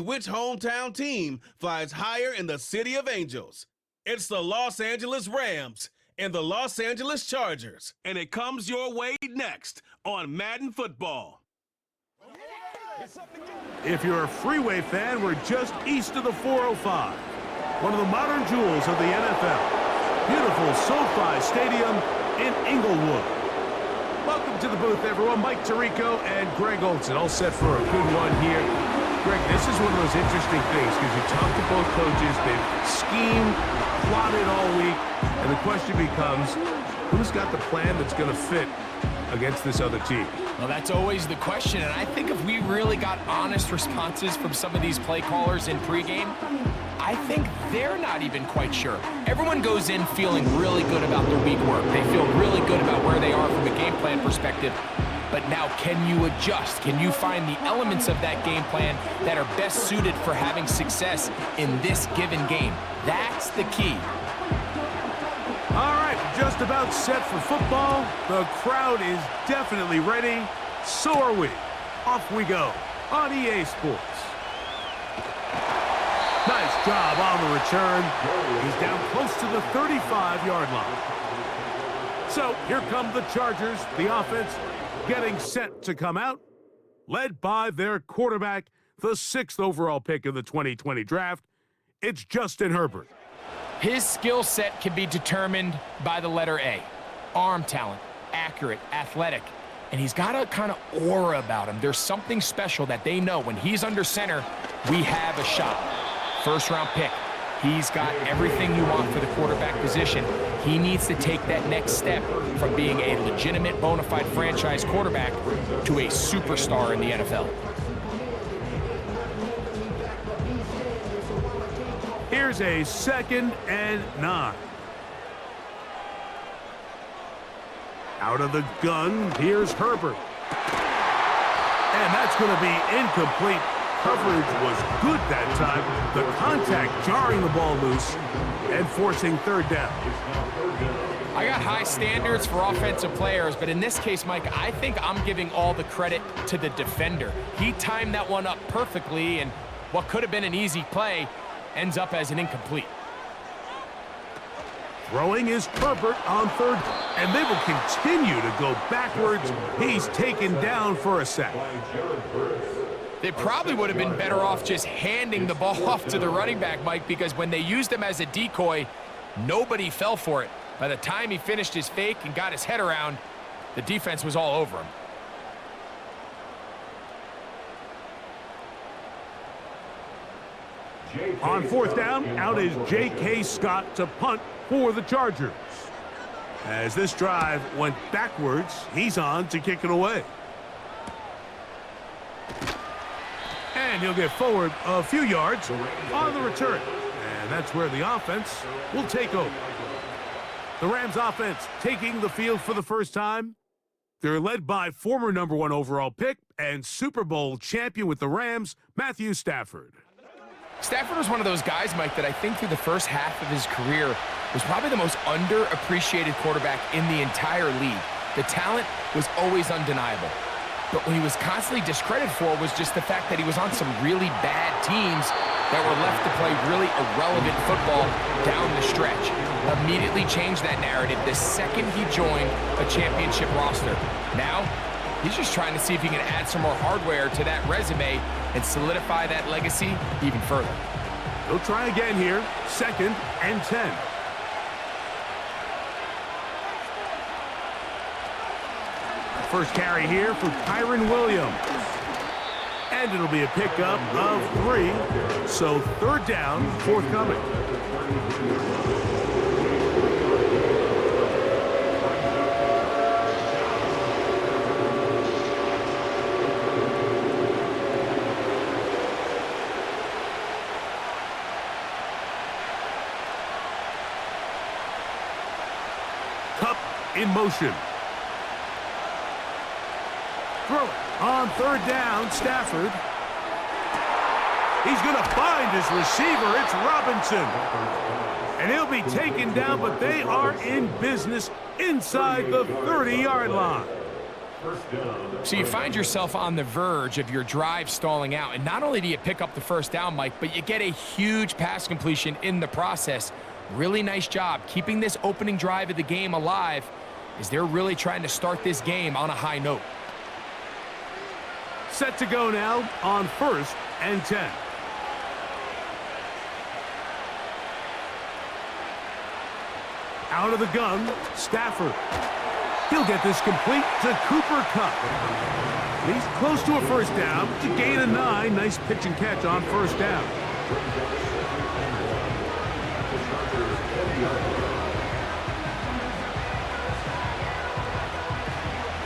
which hometown team flies higher in the City of Angels. It's the Los Angeles Rams and the Los Angeles Chargers. And it comes your way next on Madden Football. If you're a Freeway fan, we're just east of the 405. One of the modern jewels of the NFL. Beautiful SoFi Stadium in Inglewood. Welcome to the booth, everyone. Mike Tirico and Greg Olson, all set for a good one here. Greg, this is one of those interesting things because you talk to both coaches. They've schemed, plotted all week, and the question becomes, who's got the plan that's going to fit against this other team? Well, that's always the question, and I think if we really got honest responses from some of these play callers in pregame, I think they're not even quite sure. Everyone goes in feeling really good about their week work. They feel really good about where they are from a game plan perspective. But now, can you adjust? Can you find the elements of that game plan that are best suited for having success in this given game? That's the key. All right, just about set for football. The crowd is definitely ready. So are we. Off we go on EA Sports. Nice job on the return. He's down close to the 35-yard line. So here come the Chargers, the offense getting set to come out, led by their quarterback, the 6th overall pick in the 2020 draft. It's Justin Herbert. His skill set can be determined by the letter A. Arm talent, accurate, athletic, and he's got a kind of aura about him. There's something special that they know when he's under center, we have a shot. First-round pick. He's got everything you want for the quarterback position. He needs to take that next step from being a legitimate, bona fide franchise quarterback to a superstar in the NFL. Here's a 2nd and 9. Out of the gun, here's Herbert. And that's going to be incomplete. Coverage was good that time. The contact jarring the ball loose and forcing 3rd down. I got high standards for offensive players, but in this case, Mike, I think I'm giving all the credit to the defender. He timed that one up perfectly, and what could have been an easy play ends up as an incomplete. Throwing is Herbert on 3rd, and they will continue to go backwards. He's taken down for a sack. They probably would have been better off just handing the ball off to the running back, Mike, because when they used him as a decoy, nobody fell for it. By the time he finished his fake and got his head around, the defense was all over him. On 4th down, out is J.K. Scott to punt for the Chargers. As this drive went backwards, he's on to kick it away. And he'll get forward a few yards on the return. And that's where the offense will take over. The Rams offense taking the field for the first time. They're led by former #1 overall pick and Super Bowl champion with the Rams, Matthew Stafford. Stafford was one of those guys, Mike, that I think through the first half of his career was probably the most underappreciated quarterback in the entire league. The talent was always undeniable. But what he was constantly discredited for was just the fact that he was on some really bad teams that were left to play really irrelevant football down the stretch. Immediately changed that narrative the second he joined a championship roster. Now, he's just trying to see if he can add some more hardware to that resume and solidify that legacy even further. He'll try again here, 2nd and 10. First carry here for Kyron Williams. And it'll be a pickup of 3. So 3rd down, forthcoming. Cup in motion. Throw it on 3rd down, Stafford. He's going to find his receiver. It's Robinson. And he'll be taken down, but they are in business inside the 30-yard line. So you find yourself on the verge of your drive stalling out, and not only do you pick up the first down, Mike, but you get a huge pass completion in the process. Really nice job keeping this opening drive of the game alive as they're really trying to start this game on a high note. Set to go now on 1st and 10. Out of the gun, Stafford. He'll get this complete to Cooper Kupp. He's close to a first down to gain a 9. Nice pitch and catch on first down.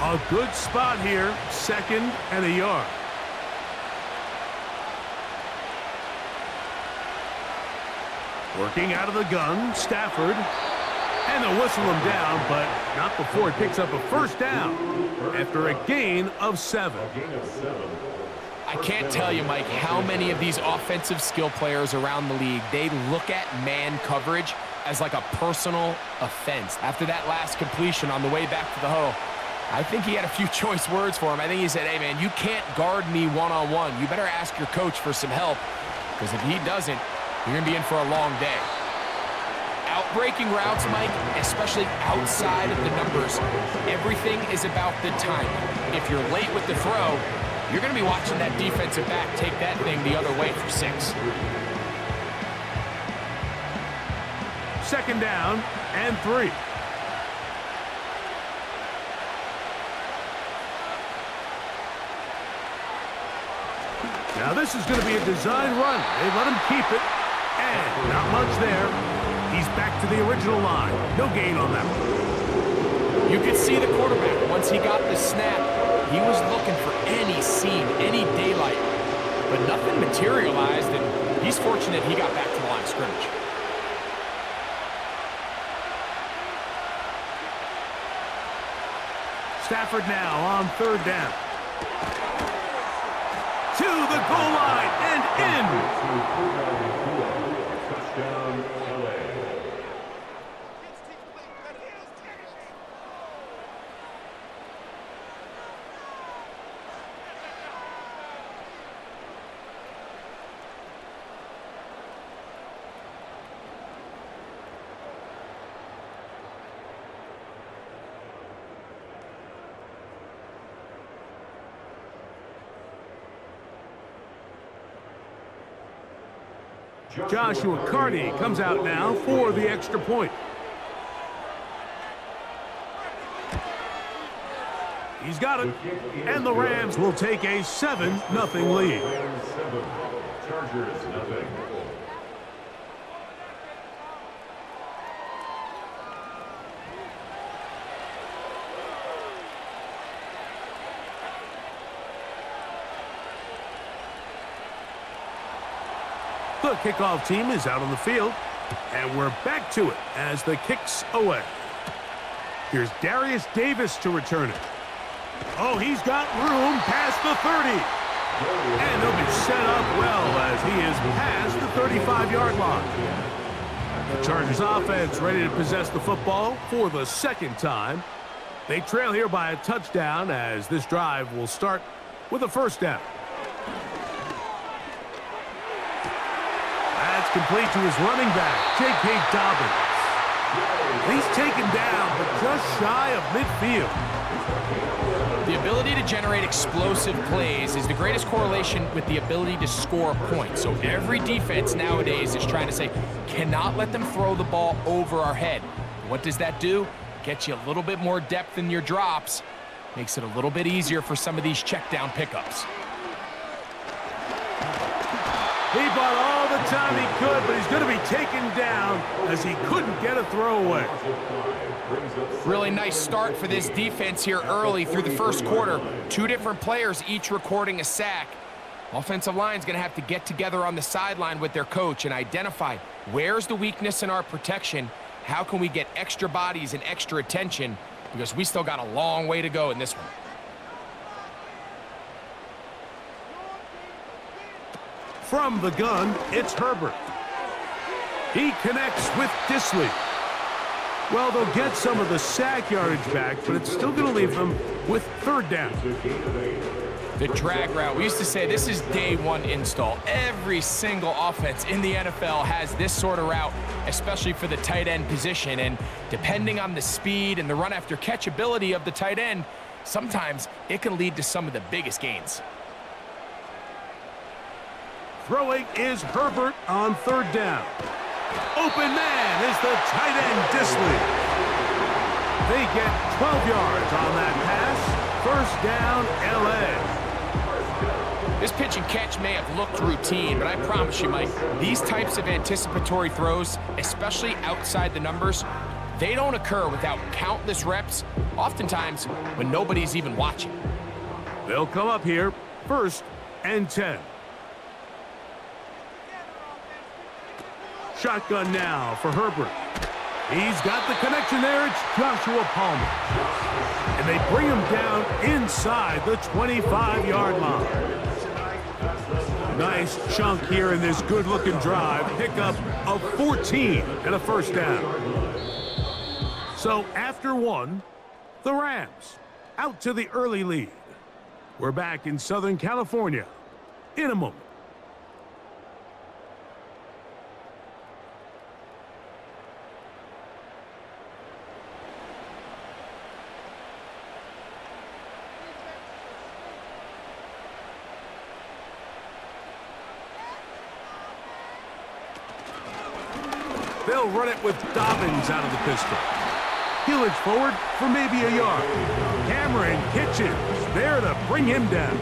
A good spot here, 2nd and a yard. Working out of the gun, Stafford. And they'll whistle him down, but not before he picks up a first down after a gain of 7. I can't tell you, Mike, how many of these offensive skill players around the league, they look at man coverage as like a personal offense. After that last completion on the way back to the huddle, I think he had a few choice words for him. I think he said, hey, man, you can't guard me one-on-one. You better ask your coach for some help, because if he doesn't, you're going to be in for a long day. Outbreaking routes, Mike, especially outside of the numbers, everything is about the timing. If you're late with the throw, you're going to be watching that defensive back take that thing the other way for 6. 2nd down and 3. Now this is going to be a design run. They let him keep it, and not much there. He's back to the original line. No gain on that one. You could see the quarterback, once he got the snap, he was looking for any seam, any daylight, but nothing materialized, and he's fortunate he got back to the line of scrimmage. Stafford now on 3rd down. To the goal line and in. Touchdown, LA. Joshua Carney comes out now for the extra point. He's got it. And the Rams will take a 7-0 lead. Chargers, nothing. The kickoff team is out on the field, and we're back to it as the kick's away. Here's Darius Davis to return it. Oh, he's got room past the 30. And he'll be set up well as he is past the 35-yard line. The Chargers offense ready to possess the football for the 2nd time. They trail here by a touchdown as this drive will start with a first down. That's complete to his running back, J.K. Dobbins. He's taken down, but just shy of midfield. The ability to generate explosive plays is the greatest correlation with the ability to score points. So every defense nowadays is trying to say, cannot let them throw the ball over our head. What does that do? Gets you a little bit more depth in your drops. Makes it a little bit easier for some of these check down pickups. He bought all the time he could, but he's going to be taken down as he couldn't get a throwaway. Really nice start for this defense here early through the first quarter. 2 different players each recording a sack. Offensive line's going to have to get together on the sideline with their coach and identify where's the weakness in our protection, how can we get extra bodies and extra attention, because we still got a long way to go in this one. From the gun, it's Herbert. He connects with Disley. Well, they'll get some of the sack yardage back, but it's still going to leave them with third down. The drag route. We used to say this is day one install. Every single offense in the NFL has this sort of route, especially for the tight end position. And depending on the speed and the run after catch ability of the tight end, sometimes it can lead to some of the biggest gains. Throwing is Herbert on third down. Open man is the tight end Disley. They get 12 yards on that pass. First down, L.A. This pitch and catch may have looked routine, but I promise you, Mike, these types of anticipatory throws, especially outside the numbers, they don't occur without countless reps, oftentimes when nobody's even watching. They'll come up here, first and 10. Shotgun now for Herbert. He's got the connection there. It's Joshua Palmer. And they bring him down inside the 25-yard line. Nice chunk here in this good-looking drive. Pickup of 14 and a first down. So after one, the Rams out to the early lead. We're back in Southern California in a moment. They'll run it with Dobbins out of the pistol. He'll edge forward for maybe a yard. Cameron Kitchens there to bring him down.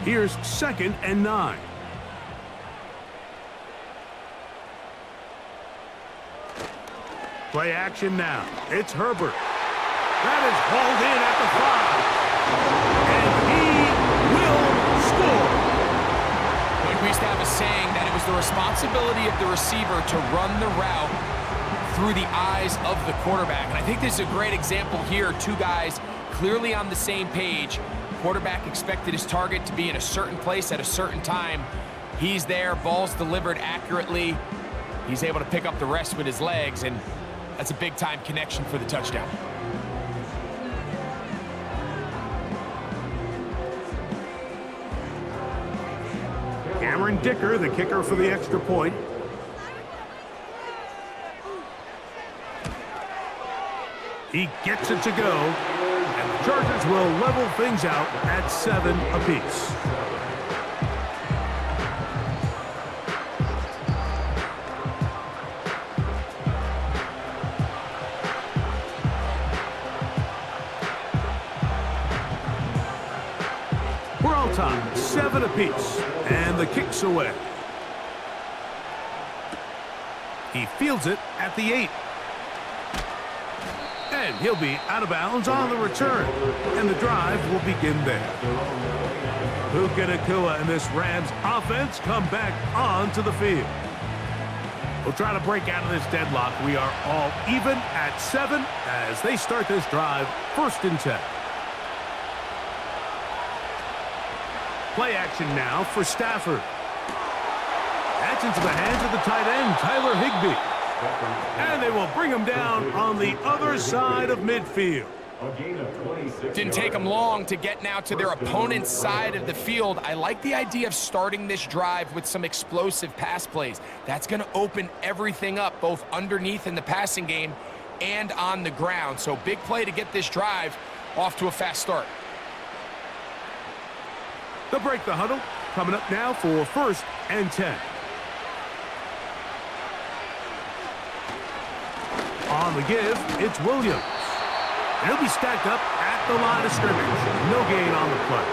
Here's 2nd and 9. Play action now. It's Herbert. That is hauled in at the 5. And he will score. We used to have a saying that it was the responsibility of the receiver to run the route through the eyes of the quarterback. And I think this is a great example here. Two guys clearly on the same page. Quarterback expected his target to be in a certain place at a certain time. He's there, ball's delivered accurately. He's able to pick up the rest with his legs, and that's a big-time connection for the touchdown. Cameron Dicker, the kicker for the extra point. He gets it to go, and the Chargers will level things out at 7 apiece. We're all tied, 7 apiece, and the kick's away. He fields it at the 8. And he'll be out of bounds on the return, and the drive will begin there. Puka Nacua and this Rams offense come back onto the field. We'll try to break out of this deadlock. We are all even at 7 as they start this drive, 1st and 10. Play action now for Stafford. That's into the hands of the tight end, Tyler Higbee. And they will bring him down on the other side of midfield. Didn't take them long to get now to their opponent's side of the field. I like the idea of starting this drive with some explosive pass plays. That's going to open everything up, both underneath in the passing game and on the ground. So big play to get this drive off to a fast start. They'll break the huddle. Coming up now for 1st and 10. On the give, it's Williams. He'll be stacked up at the line of scrimmage. No gain on the play.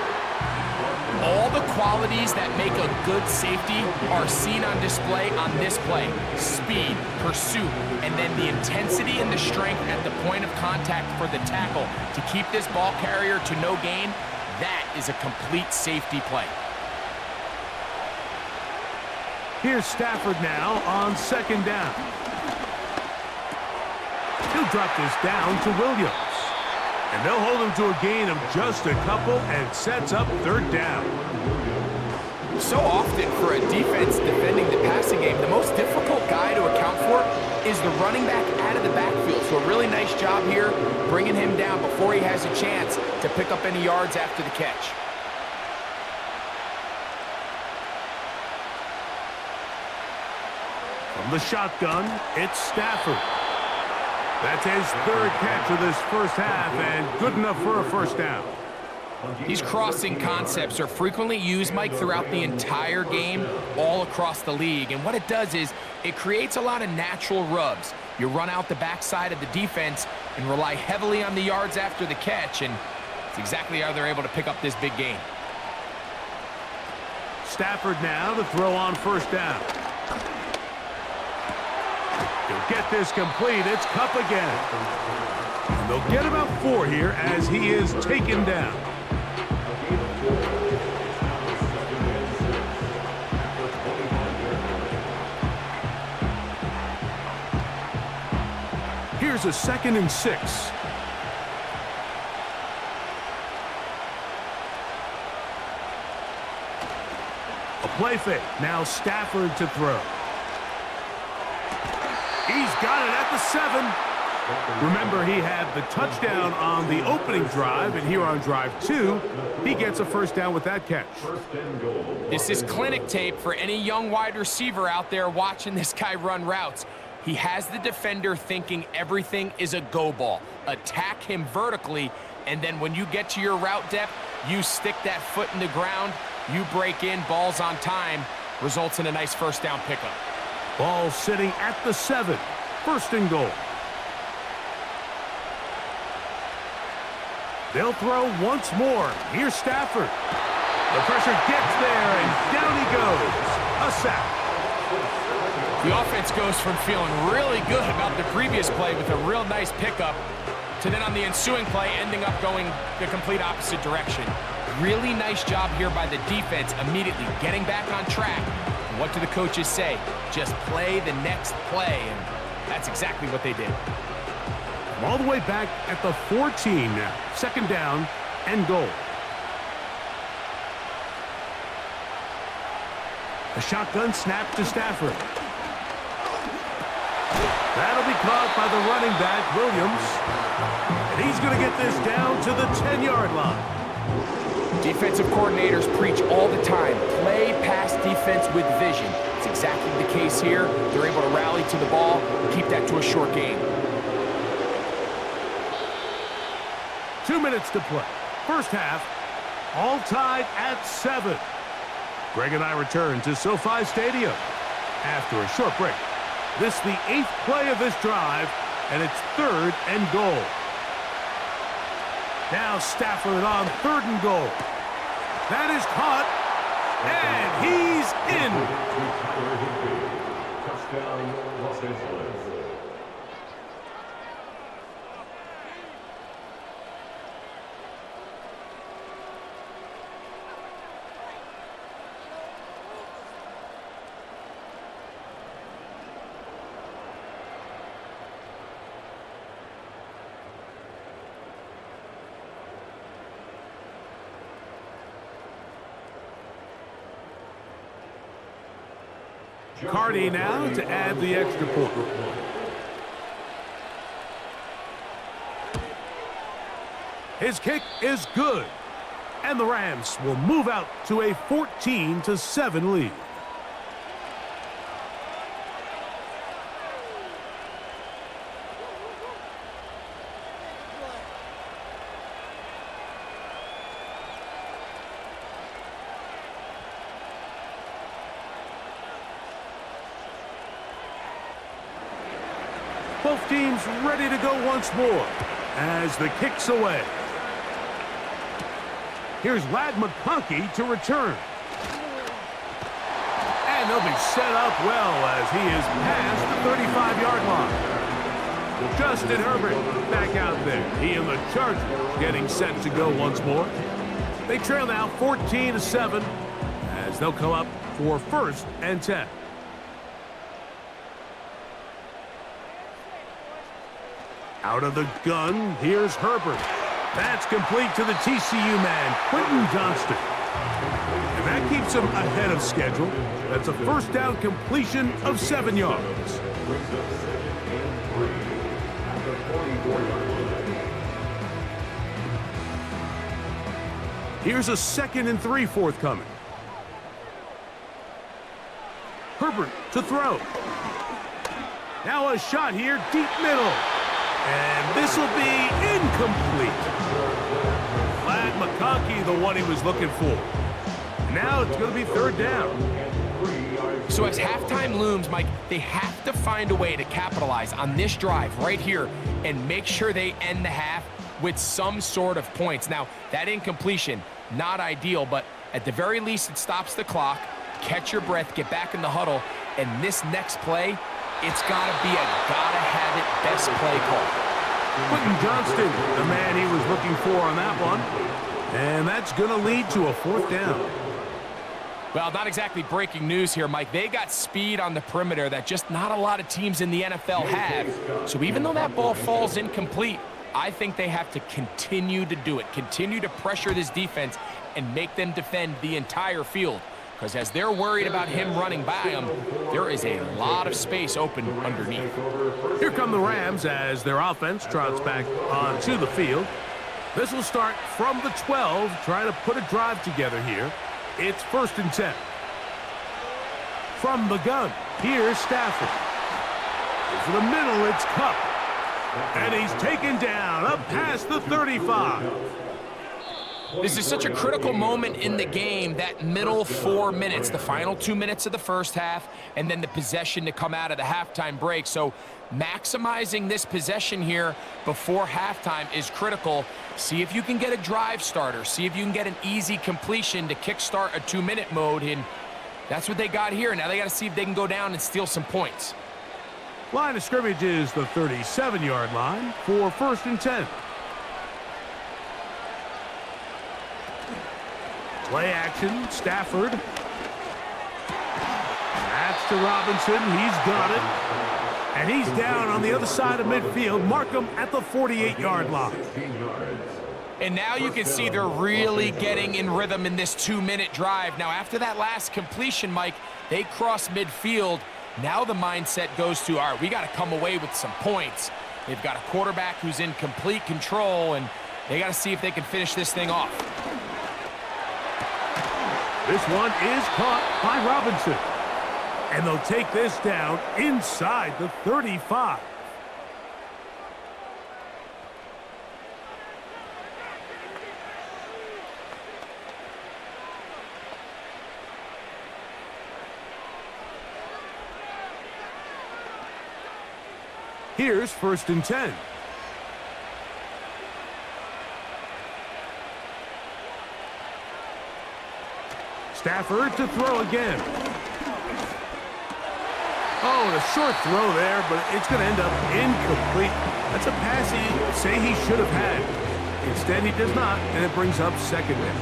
All the qualities that make a good safety are seen on display on this play. Speed, pursuit, and then the intensity and the strength at the point of contact for the tackle to keep this ball carrier to no gain. That is a complete safety play. Here's Stafford now on 2nd down. He'll drop this down to Williams. And they'll hold him to a gain of just a couple and sets up third down. So often for a defense defending the passing game, the most difficult guy to account for is the running back out of the backfield. So a really nice job here bringing him down before he has a chance to pick up any yards after the catch. From the shotgun, it's Stafford. That's his third catch of this first half and good enough for a first down. These crossing concepts are frequently used, Mike, throughout the entire game, all across the league. And what it does is it creates a lot of natural rubs. You run out the backside of the defense and rely heavily on the yards after the catch, and it's exactly how they're able to pick up this big gain. Stafford now to throw on first down. He'll get this complete. It's Kupp again. And they'll get about 4 here as he is taken down. Here's a 2nd and 6. A play fake. Now Stafford to throw. He's got it at the 7. Remember, he had the touchdown on the opening drive, and here on drive 2, he gets a first down with that catch. This is clinic tape for any young wide receiver out there watching this guy run routes. He has the defender thinking everything is a go ball. Attack him vertically, and then when you get to your route depth, you stick that foot in the ground, you break in, ball's on time, results in a nice first down pickup. Ball sitting at the 7. First and goal. They'll throw once more. Here's Stafford. The pressure gets there, and down he goes. A sack. The offense goes from feeling really good about the previous play with a real nice pickup to then on the ensuing play ending up going the complete opposite direction. Really nice job here by the defense immediately getting back on track. And what do the coaches say? Just play the next play, and that's exactly what they did. All the way back at the 14 now. 2nd down and goal. A shotgun snap to Stafford. That'll be caught by the running back, Williams. And he's going to get this down to the 10-yard line. Defensive coordinators preach all the time, play pass defense with vision. It's exactly the case here. They're able to rally to the ball and keep that to a short game. 2 minutes to play. First half, all tied at 7. Greg and I return to SoFi Stadium after a short break. This the 8th play of this drive, and it's 3rd and goal. Now Stafford on 3rd and goal. That is caught, and he's in. Touchdown, Los Angeles. Cardi now to add the extra point. His kick is good, and the Rams will move out to a 14-7 lead. Both teams ready to go once more as the kick's away. Here's Lad McConkey to return. And they'll be set up well as he is past the 35-yard line. Justin Herbert back out there. He and the Chargers getting set to go once more. They trail now 14-7 as they'll come up for 1st and 10. Out of the gun, here's Herbert. That's complete to the TCU man, Quentin Johnston. And that keeps him ahead of schedule. That's a first down completion of 7 yards. Here's a 2nd and 3 forthcoming. Herbert to throw. Now a shot here, deep middle. And this will be incomplete. Vlad McConkey, the one he was looking for. Now it's going to be 3rd down. So as halftime looms, Mike, they have to find a way to capitalize on this drive right here and make sure they end the half with some sort of points. Now, that incompletion, not ideal, but at the very least it stops the clock. Catch your breath, get back in the huddle, and this next play, it's got to be a gotta-have-it best play call. Quentin Johnston, the man he was looking for on that one. And that's going to lead to a 4th down. Well, not exactly breaking news here, Mike. They got speed on the perimeter that just not a lot of teams in the NFL have. So even though that ball falls incomplete, I think they have to continue to do it, continue to pressure this defense and make them defend the entire field. Because as they're worried about him running by them, there is a lot of space open underneath. Here come the Rams as their offense trots back onto the field. This will start from the 12, trying to put a drive together here. It's 1st and 10. From the gun, here's Stafford. Over the middle, it's Kupp. And he's taken down up past the 35. This is such a critical moment in the game, that middle 4 minutes, the final 2 minutes of the first half, and then the possession to come out of the halftime break. So maximizing this possession here before halftime is critical. See if you can get a drive starter. See if you can get an easy completion to kickstart a 2-minute mode, and that's what they got here. Now they got to see if they can go down and steal some points. Line of scrimmage is the 37-yard line for 1st and 10. Play action, Stafford. That's to Robinson. He's got it. And he's down on the other side of midfield. Mark him at the 48-yard line. And now you can see they're really getting in rhythm in this 2-minute drive. Now, after that last completion, Mike, they cross midfield. Now the mindset goes to, all right, we got to come away with some points. They've got a quarterback who's in complete control, and they got to see if they can finish this thing off. This one is caught by Robinson. And they'll take this down inside the 35. Here's 1st and 10. Stafford to throw again. Oh, and a short throw there, but it's going to end up incomplete. That's a pass he say he should have had. Instead, he does not, and it brings up 2nd down.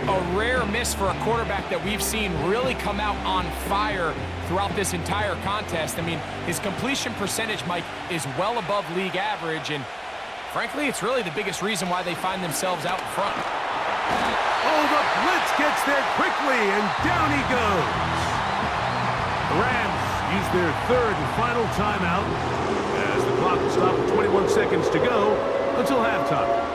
A rare miss for a quarterback that we've seen really come out on fire throughout this entire contest. I mean, his completion percentage, Mike, is well above league average, and frankly, it's really the biggest reason why they find themselves out in front. Oh, the blitz gets there quickly, and down he goes. The Rams use their 3rd and final timeout as the clock will stop with 21 seconds to go until halftime.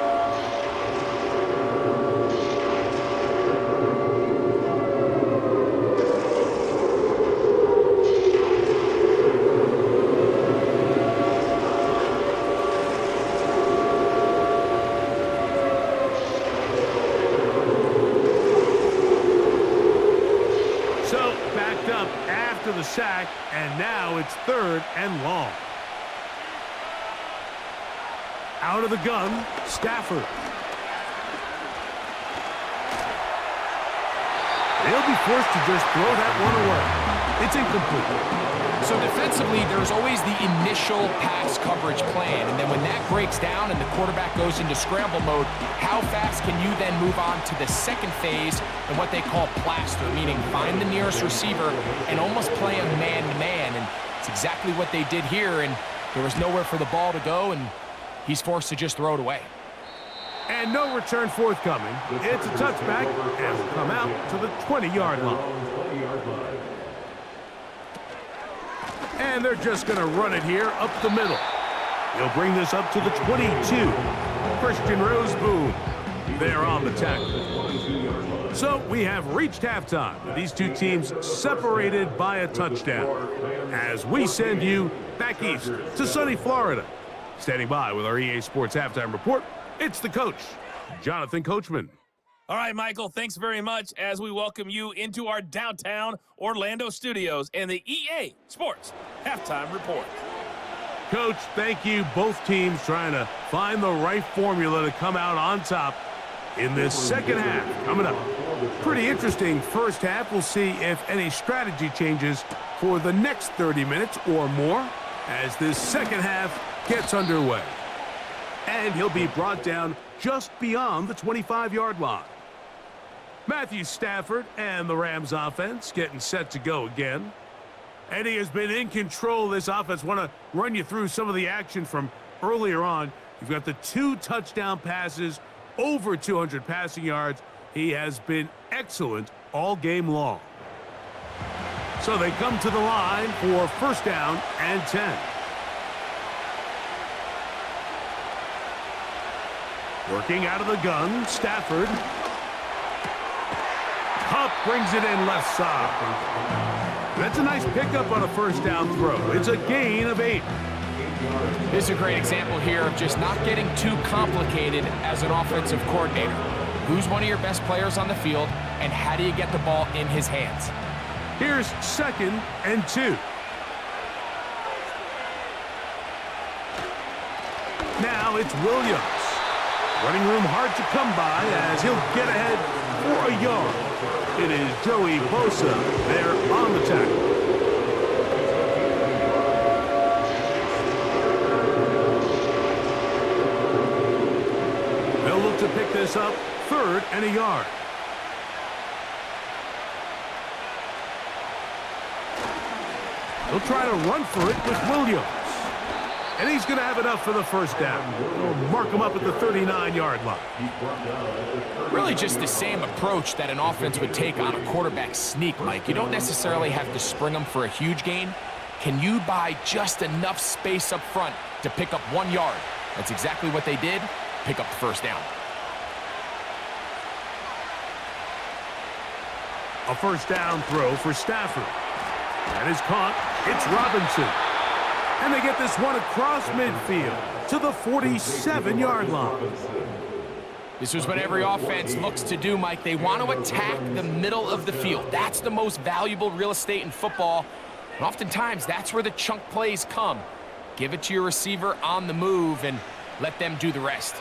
The sack, and now it's 3rd and long. Out of the gun, Stafford. They'll be forced to just throw that one away. It's incomplete. So defensively, there's always the initial pass coverage plan, and then when that breaks down and the quarterback goes into scramble mode, how fast can you then move on to the second phase and what they call plaster, meaning find the nearest receiver and almost play a man-to-man, and it's exactly what they did here, and there was nowhere for the ball to go, and he's forced to just throw it away. And no return forthcoming. It's a touchback and will come out to the 20-yard line. And they're just going to run it here up the middle. He'll bring this up to the 22. Christian Roseboom there on the tackle. So we have reached halftime. These two teams separated by a touchdown. As we send you back east to sunny Florida. Standing by with our EA Sports Halftime Report, it's the coach, Jonathan Coachman. All right, Michael, thanks very much as we welcome you into our downtown Orlando studios and the EA Sports Halftime Report. Coach, thank you. Both teams trying to find the right formula to come out on top in this second half. Coming up, pretty interesting first half. We'll see if any strategy changes for the next 30 minutes or more as this second half gets underway. And he'll be brought down just beyond the 25-yard line. Matthew Stafford and the Rams offense getting set to go again. And he has been in control of this offense. Want to run you through some of the action from earlier on. You've got the 2 touchdown passes, over 200 passing yards. He has been excellent all game long. So they come to the line for first down and 10. Working out of the gun, Stafford. Hupp brings it in left side. That's a nice pickup on a first down throw. It's a gain of 8. This is a great example here of just not getting too complicated as an offensive coordinator. Who's one of your best players on the field, and how do you get the ball in his hands? Here's second and 2. Now it's Williams. Running room hard to come by as he'll get ahead for a yard. It is Joey Bosa there on the tackle. They'll look to pick this up, 3rd and a yard. They'll try to run for it with Williams. And he's going to have enough for the first down. We'll mark him up at the 39-yard line. Really just the same approach that an offense would take on a quarterback sneak, Mike. You don't necessarily have to spring them for a huge gain. Can you buy just enough space up front to pick up 1 yard? That's exactly what they did. Pick up the first down. A first down throw for Stafford. That is caught. It's Robinson. And they get this one across midfield to the 47-yard line. This is what every offense looks to do, Mike. They want to attack the middle of the field. That's the most valuable real estate in football. And oftentimes, that's where the chunk plays come. Give it to your receiver on the move and let them do the rest.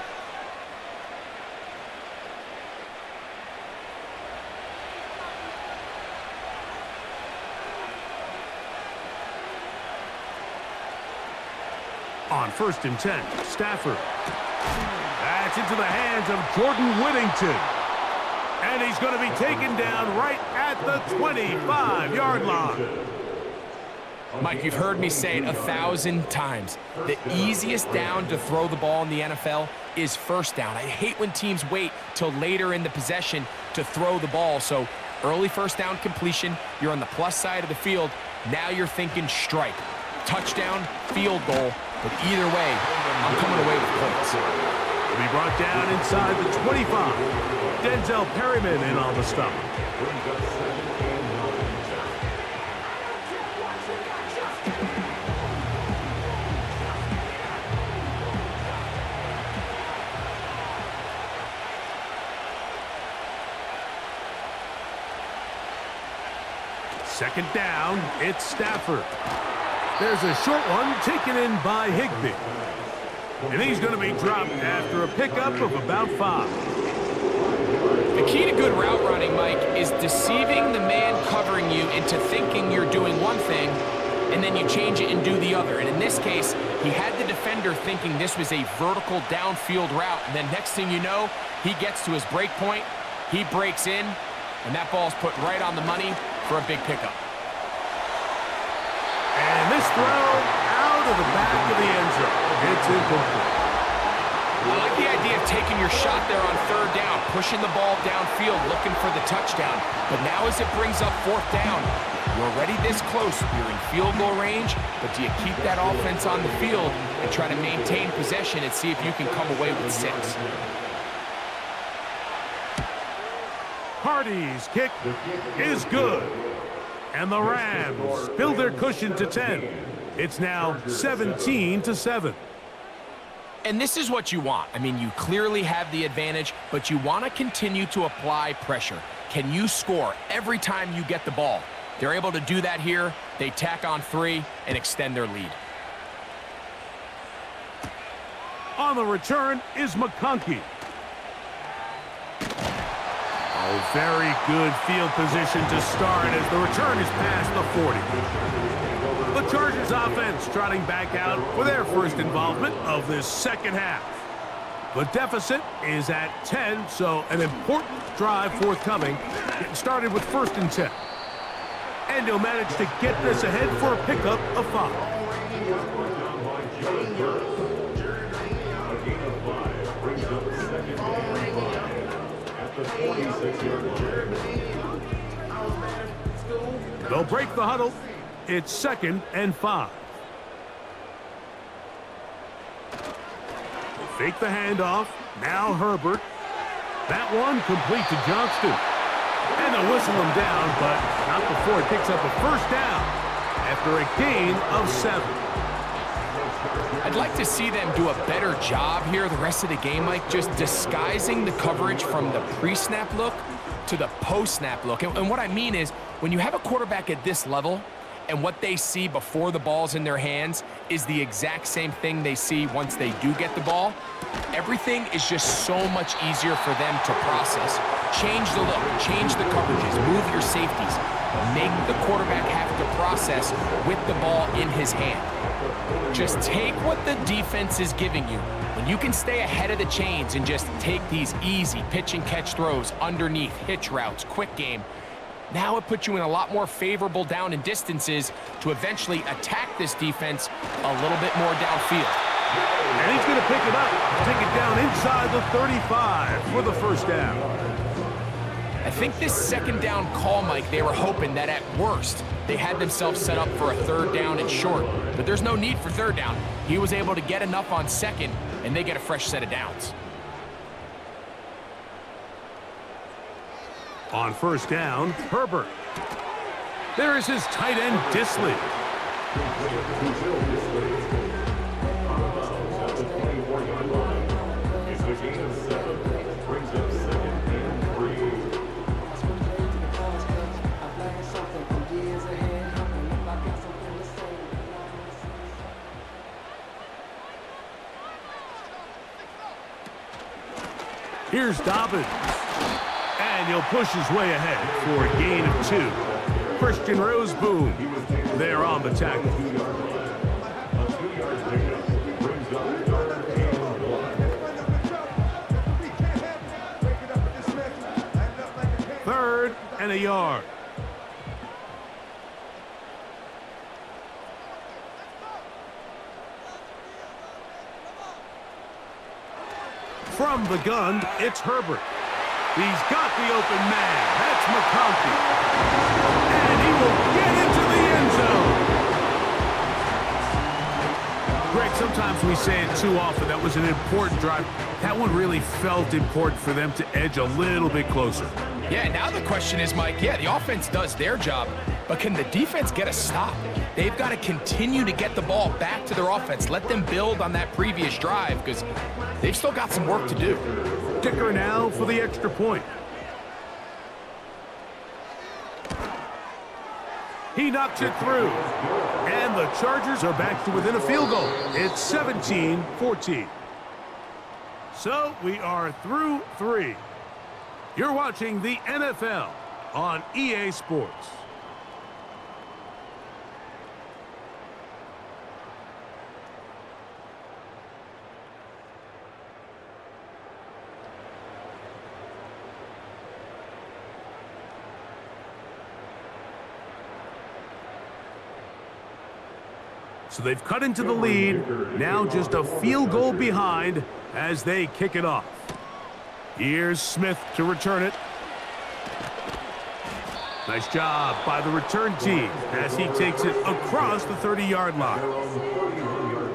On 1st and 10, Stafford. That's into the hands of Jordan Whittington. And he's going to be taken down right at the 25-yard line. Mike, you've heard me say it 1,000 times. The easiest down to throw the ball in the NFL is first down. I hate when teams wait till later in the possession to throw the ball. So early first down completion, you're on the plus side of the field. Now you're thinking strike. Touchdown, field goal. But either way, I'm coming away with points. He'll be brought down inside the 25. Denzel Perryman in on the stop. Second down, it's Stafford. There's a short one taken in by Higbee. And he's going to be dropped after a pickup of about 5. The key to good route running, Mike, is deceiving the man covering you into thinking you're doing one thing, and then you change it and do the other. And in this case, he had the defender thinking this was a vertical downfield route. And then next thing you know, he gets to his break point, he breaks in, and that ball's put right on the money for a big pickup. And this throw out of the back of the end zone. It's incomplete. I like the idea of taking your shot there on third down, pushing the ball downfield, looking for the touchdown. But now as it brings up fourth down, you're already this close. You're in field goal range, but do you keep that offense on the field and try to maintain possession and see if you can come away with 6? Hardy's kick is good. And the Rams build their cushion to 10. It's now 17-7. And this is what you want. I mean, you clearly have the advantage, but you want to continue to apply pressure. Can you score every time you get the ball? They're able to do that here. They tack on 3 and extend their lead. On the return is McConkey. Oh, very good field position to start as the return is past the 40. The Chargers offense trotting back out for their first involvement of this second half. The deficit is at 10, so an important drive forthcoming. Getting started with 1st and 10. And he'll manage to get this ahead for a pickup of 5. They'll break the huddle. It's 2nd and 5. They fake the handoff. Now Herbert. That one complete to Johnston. And they'll whistle him down, but not before he picks up a first down after a gain of 7. I'd like to see them do a better job here the rest of the game, Mike, just disguising the coverage from the pre-snap look to the post-snap look. And what I mean is, when you have a quarterback at this level and what they see before the ball's in their hands is the exact same thing they see once they do get the ball, everything is just so much easier for them to process. Change the look, change the coverages, move your safeties, make the quarterback have to process with the ball in his hand. Just take what the defense is giving you. When you can stay ahead of the chains and just take these easy pitch and catch throws underneath, hitch routes, quick game, now it puts you in a lot more favorable down and distances to eventually attack this defense a little bit more downfield. And he's going to pick it up, take it down inside the 35 for the first down. I think this 2nd down call, Mike, they were hoping that at worst they had themselves set up for a 3rd down and short. But there's no need for 3rd down. He was able to get enough on 2nd, and they get a fresh set of downs. On 1st down, Herbert. There is his tight end, Disley. Here's Dobbins. And he'll push his way ahead for a gain of 2. Christian Roseboom there on the tackle. Third and a yard. From the gun, it's Herbert. He's got the open man. That's McConkey. And he will get into the end zone. Greg, sometimes we say it too often. That was an important drive. That one really felt important for them to edge a little bit closer. Yeah, now the question is, Mike, yeah, the offense does their job, but can the defense get a stop? They've got to continue to get the ball back to their offense. Let them build on that previous drive because they've still got some work to do. Kicker now for the extra point. He knocks it through. And the Chargers are back to within a field goal. It's 17-14. So we are through 3. You're watching the NFL on EA Sports. So they've cut into the lead, now just a field goal behind as they kick it off. Here's Smith to return it. Nice job by the return team as he takes it across the 30-yard line.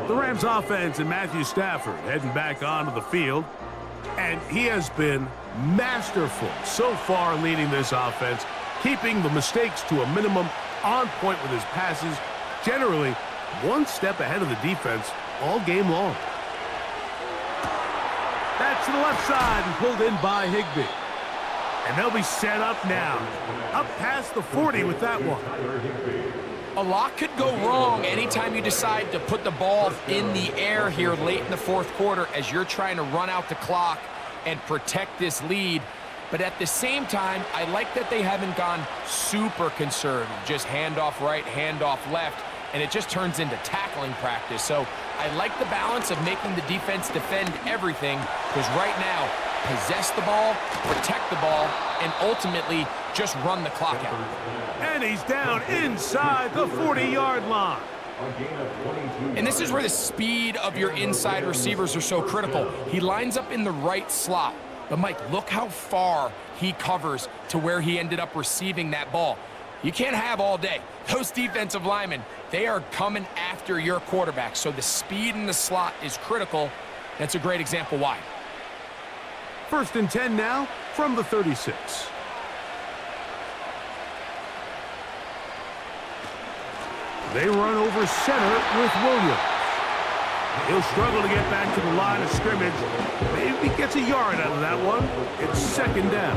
The Rams offense and Matthew Stafford heading back onto the field. And he has been masterful so far leading this offense, keeping the mistakes to a minimum, on point with his passes, generally one step ahead of the defense all game long. That's to the left side and pulled in by Higbee. And they'll be set up now. Up past the 40 with that one. A lot could go wrong anytime you decide to put the ball in the air here late in the fourth quarter as you're trying to run out the clock and protect this lead. But at the same time, I like that they haven't gone super conservative. Just handoff right, handoff left, and it just turns into tackling practice. So I like the balance of making the defense defend everything, because right now, possess the ball, protect the ball, and ultimately just run the clock out. And he's down inside the 40-yard line. And this is where the speed of your inside receivers are so critical. He lines up in the right slot. But, Mike, look how far he covers to where he ended up receiving that ball. You can't have all day. Those defensive linemen, they are coming after your quarterback. So the speed in the slot is critical. That's a great example why. 1st and 10 now from the 36. They run over center with Williams. He'll struggle to get back to the line of scrimmage. Maybe gets a yard out of that one. It's 2nd down.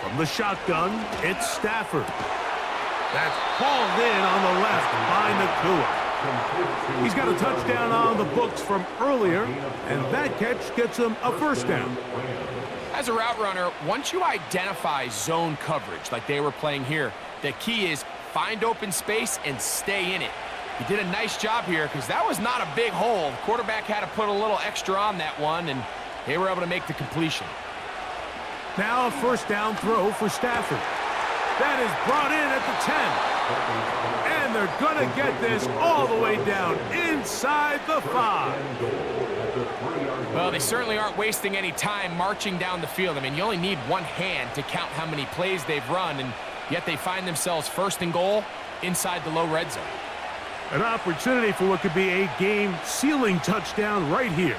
From the shotgun, it's Stafford. That's hauled in on the left by Nakua. He's got a touchdown on the books from earlier, and that catch gets him a 1st down. As a route runner, once you identify zone coverage like they were playing here, the key is find open space and stay in it. He did a nice job here because that was not a big hole. The quarterback had to put a little extra on that one, and they were able to make the completion. Now a 1st down throw for Stafford. That is brought in at the 10. And they're going to get this all the way down inside the 5. Well, they certainly aren't wasting any time marching down the field. I mean, you only need one hand to count how many plays they've run, and yet they find themselves 1st and goal inside the low red zone. An opportunity for what could be a game-sealing touchdown right here.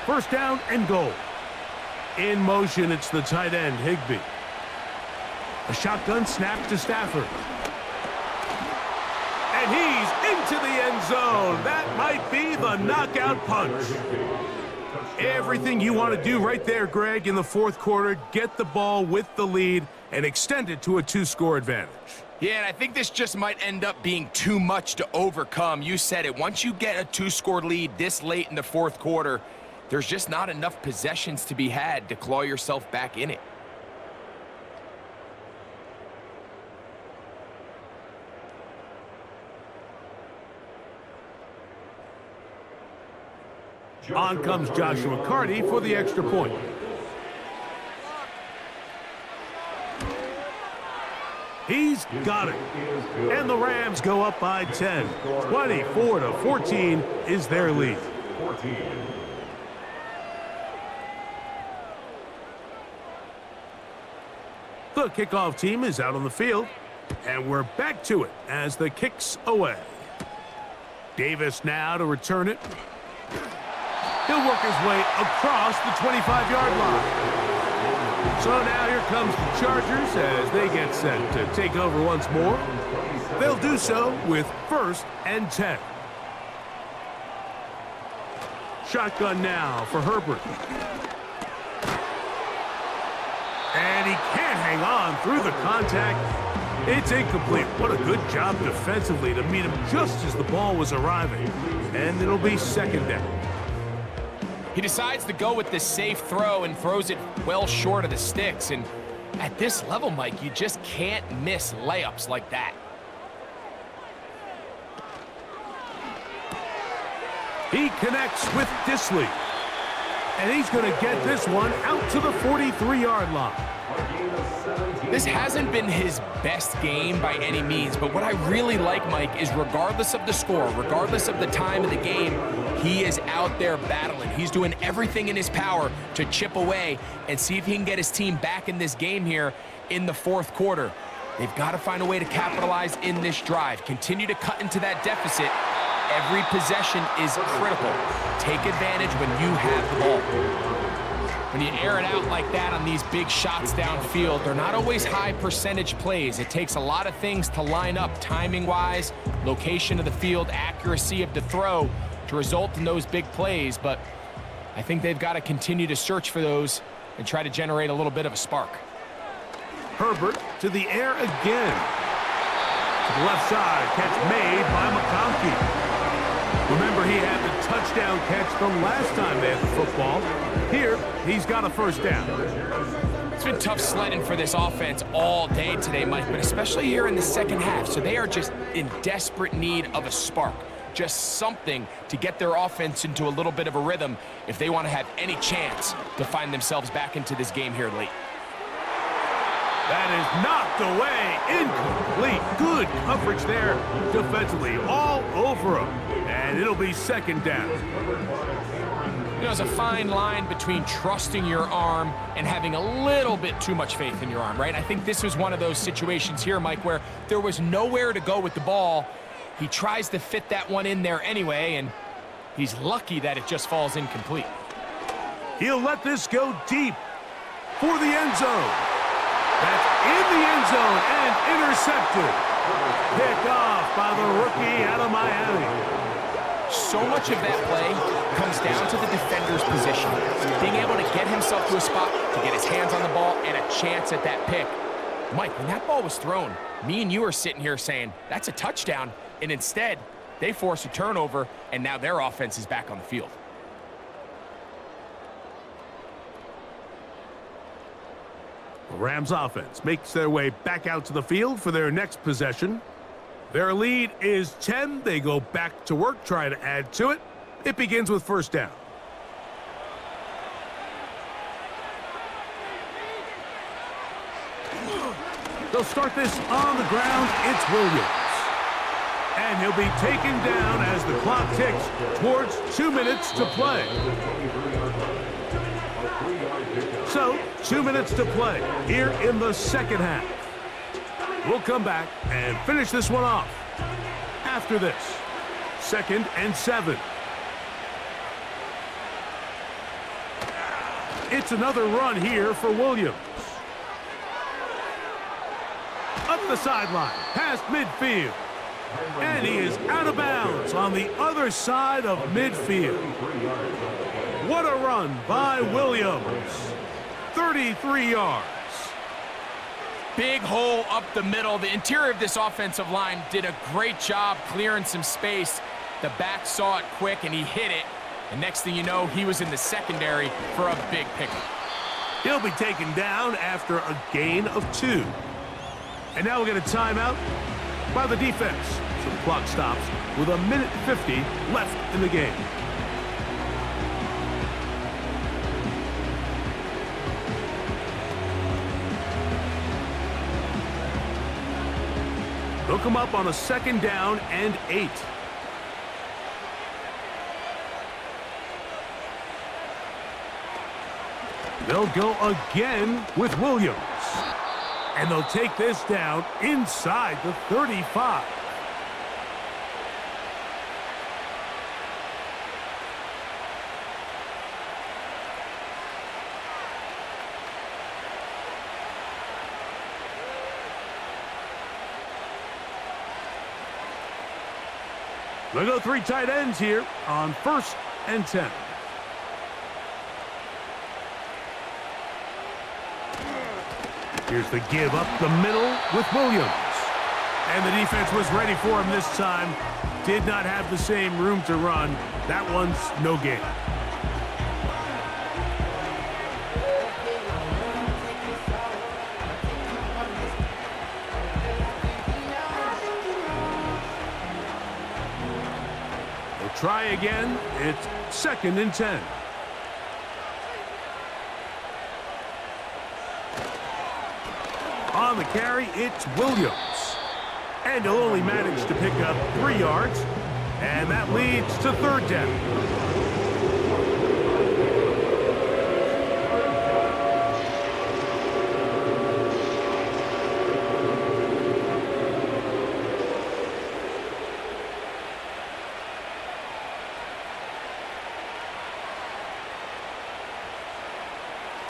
1st down and goal. In motion, it's the tight end, Higbee. A shotgun snap to Stafford. And he's into the end zone. That might be the knockout punch. Everything you want to do right there, Greg, in the 4th quarter. Get the ball with the lead and extend it to a 2-score advantage. Yeah, and I think this just might end up being too much to overcome. You said it. Once you get a 2-score lead this late in the 4th quarter, there's just not enough possessions to be had to claw yourself back in it. On comes Joshua Carty for the extra point. He's got it. And the Rams go up by 10. 24-14 is their lead. The kickoff team is out on the field. And we're back to it as the kick's away. Davis now to return it. He'll work his way across the 25-yard line. So now here comes the Chargers as they get set to take over once more. They'll do so with 1st and 10. Shotgun now for Herbert. And he can't hang on through the contact. It's incomplete. What a good job defensively to meet him just as the ball was arriving. And it'll be 2nd down. He decides to go with this safe throw and throws it well short of the sticks. And at this level, Mike, you just can't miss layups like that. He connects with Disley. And he's going to get this one out to the 43-yard line. This hasn't been his best game by any means, but what I really like, Mike, is regardless of the score, regardless of the time of the game, he is out there battling. He's doing everything in his power to chip away and see if he can get his team back in this game here in the fourth quarter. They've got to find a way to capitalize in this drive. Continue to cut into that deficit. Every possession is critical. Take advantage when you have the ball. When you air it out like that on these big shots downfield, they're not always high percentage plays. It takes a lot of things to line up timing-wise, location of the field, accuracy of the throw to result in those big plays, but I think they've got to continue to search for those and try to generate a little bit of a spark. Herbert to the air again. To the left side, catch made by McConkey. Remember, he had the touchdown catch the last time they had the football. Here, he's got a first down. It's been tough sledding for this offense all day today, Mike, but especially here in the second half. So they are just in desperate need of a spark, just something to get their offense into a little bit of a rhythm if they want to have any chance to find themselves back into this game here late. That is knocked away, incomplete. Good coverage there defensively, all over him. And it'll be second down. You know, there's a fine line between trusting your arm and having a little bit too much faith in your arm, right? I think this was one of those situations here, Mike, where there was nowhere to go with the ball. He tries to fit that one in there anyway, and he's lucky that it just falls incomplete. He'll let this go deep for the end zone. That's in the end zone and intercepted. Picked off by the rookie out of Miami. So much of that play comes down to the defender's position. Being able to get himself to a spot, to get his hands on the ball, and a chance at that pick. Mike, when that ball was thrown, me and you are sitting here saying, that's a touchdown. And instead, they force a turnover, and now their offense is back on the field. The Rams offense makes their way back out to the field for their next possession. Their lead is 10. They go back to work, try to add to it. It begins with first down. They'll start this on the ground. It's Williams. And he'll be taken down as the clock ticks towards 2 minutes to play. So, 2 minutes to play here in the second half. We'll come back and finish this one off after this. 2nd and 7. It's another run here for Williams. Up the sideline, past midfield. And he is out of bounds on the other side of midfield. What a run by Williams. 33 yards. Big hole up the middle. The interior of this offensive line did a great job clearing some space. The back saw it quick, and he hit it. And next thing you know, he was in the secondary for a big pickup. He'll be taken down after a gain of 2. And now we'll get a timeout by the defense. So the clock stops with 1:50 left in the game. They'll come up on a 2nd down and 8. They'll go again with Williams. And they'll take this down inside the 35. They'll go 3 tight ends here on 1st and 10. Here's the give up the middle with Williams. And the defense was ready for him this time. Did not have the same room to run. That one's no gain. try again. It's 2nd and 10. On the carry, it's Williams. And he'll only manage to pick up 3 yards. And that leads to 3rd down.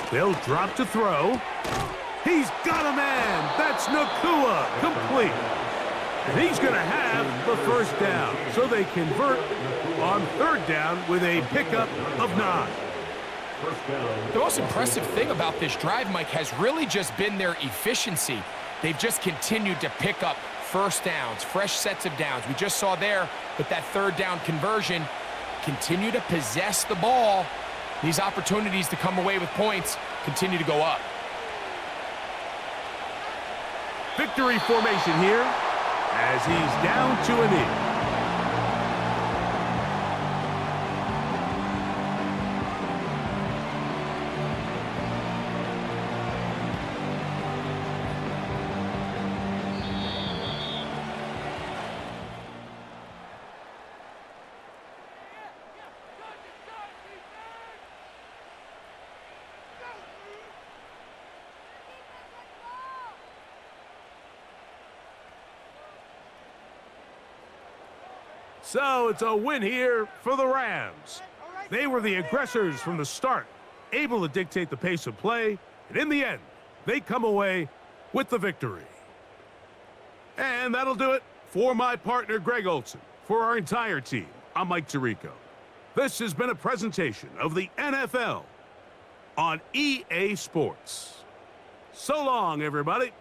They'll drop to throw. He's got a man. That's Nakua, complete. And he's going to have the 1st down. So they convert on 3rd down with a pickup of 9. The most impressive thing about this drive, Mike, has really just been their efficiency. They've just continued to pick up 1st downs, fresh sets of downs. We just saw there with that 3rd down conversion, continue to possess the ball. These opportunities to come away with points continue to go up. Victory formation here as he's down to a knee. So it's a win here for the Rams. They were the aggressors from the start, able to dictate the pace of play, and in the end, they come away with the victory. And that'll do it for my partner, Greg Olson. For our entire team, I'm Mike Tirico. This has been a presentation of the NFL on EA Sports. So long, everybody.